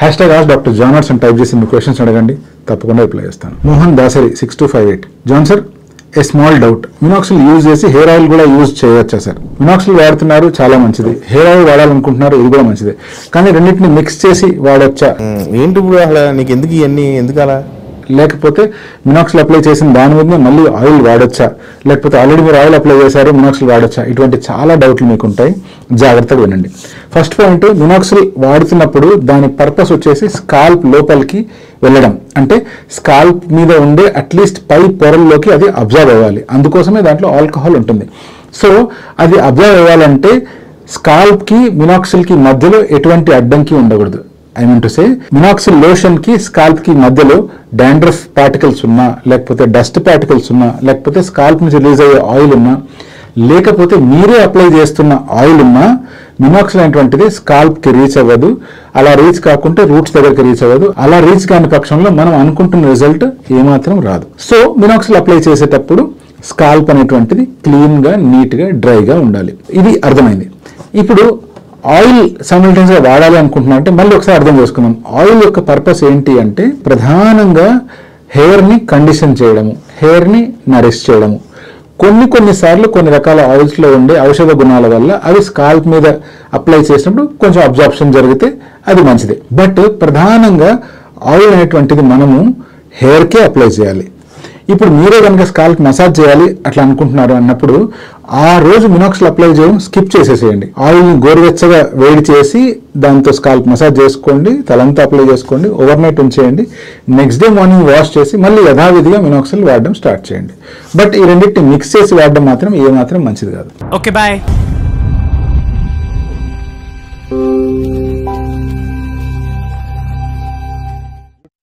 #Dr. John అని type చేసి మీ questions అడగండి, తప్పకుండా రిప్లై చేస్తాను. Mohan Dasari 6258. John sir, a small doubt, Minoxil use చేసి హెయిర్ ఆయిల్ కూడా యూజ్ చేయవచ్చా సార్? మినాక్సిల్ వాడుతున్నారు, చాలా మంచిది. హెయిర్ ఆయిల్ వాడాలనుకుంటున్నారు, ఇది కూడా మంచిదే. కానీ రెండింటిని మిక్స్ చేసి వాడొచ్చా? ఏంటి ఇప్పుడు అసలు నీకు ఎందుకు ఇవన్నీ, ఎందుకు అలా? లేకపోతే మినాక్సిల్ అప్లై చేసిన దాని మీద మళ్ళీ ఆయిల్ వాడొచ్చా? లేకపోతే ఆల్రెడీ మీరు ఆయిల్ అప్లై చేశారు, మినాక్సిల్ వాడొచ్చా? ఇటువంటి చాలా డౌట్లు మీకు ఉంటాయి, జాగ్రత్తగా వినండి. ఫస్ట్ పాయింట్, మినాక్సిల్ వాడుతున్నప్పుడు దాని పర్పస్ వచ్చేసి స్కాల్ప్ లోపలికి వెళ్ళడం, అంటే స్కాల్ప్ మీద ఉండే అట్లీస్ట్ పై పొరల్లోకి అది అబ్జర్వ్ అవ్వాలి. అందుకోసమే దాంట్లో ఆల్కహాల్ ఉంటుంది. సో అది అబ్జర్వ్ అవ్వాలంటే స్కాల్ప్కి మినాక్సిల్కి మధ్యలో ఎటువంటి అడ్డంకి ఉండకూడదు. I mean to say, Minoxil lotion కి స్కాల్ప్ కి మధ్యలో డాండ్రఫ్ పార్టికల్స్ ఉన్నా, లేకపోతే డస్ట్ పార్టికల్స్ ఉన్నా, లేకపోతే స్కాల్ప్ నుంచి రిలీజ్ అయ్యే ఆయిల్ ఉన్నా, లేకపోతే మీరే అప్లై చేస్తున్న ఆయిల్ ఉన్నా, మినాక్సిల్ అనేటువంటిది స్కాల్ప్ కి రీచ్ అవ్వదు. అలా రీచ్ కాకుంటే రూట్స్ దగ్గరికి రీచ్ అవ్వదు. అలా రీచ్ కాని పక్షంలో మనం అనుకుంటున్న రిజల్ట్ ఏమాత్రం రాదు. సో మినాక్సిల్ అప్లై చేసేటప్పుడు స్కాల్ప్ అనేటువంటిది క్లీన్ గా, నీట్ గా, డ్రైగా ఉండాలి. ఇది అర్థమైంది. ఇప్పుడు ఆయిల్ సైమల్టేనియస్ గా వాడాలి అనుకుంటున్నా అంటే మళ్ళీ ఒకసారి అర్థం చేసుకుందాం. ఆయిల్ యొక్క పర్పస్ ఏంటి అంటే ప్రధానంగా హెయిర్ ని కండిషన్ చేయడము, హెయిర్ ని నరిష్ చేయడము. కొన్నిసార్లు కొన్ని రకాల ఆయిల్స్ లో ఉండే ఔషధ గుణాల వల్ల అవి స్కాల్ప్ మీద అప్లై చేసినప్పుడు కొంచెం అబ్జార్ప్షన్ జరిగితే అది మంచిదే. బట్ ప్రధానంగా ఆయిల్ అనేటువంటిది మనము హెయిర్ కే అప్లై చేయాలి. ఇప్పుడు మీరే కనుక స్కాల్ప్ మసాజ్ చేయాలి అట్లా అనుకుంటున్నారు అన్నప్పుడు ఆ రోజు మినాక్సిల్ అప్లై చేయడం స్కిప్ చేసేసేయండి. ఆయిల్ని గోరువెచ్చగా వేడి చేసి దాంతో స్కాల్ప్ మసాజ్ చేసుకోండి, తలంతా అప్లై చేసుకోండి, ఓవర్ నైట్ ఉంచేయండి. నెక్స్ట్ డే మార్నింగ్ వాష్ చేసి మళ్ళీ యథావిధిగా మినాక్సిల్ వాడడం స్టార్ట్ చేయండి. బట్ ఈ రెండింటిని మిక్స్ చేసి వాడడం మాత్రం ఏమాత్రం మంచిది కాదు. Okay, bye.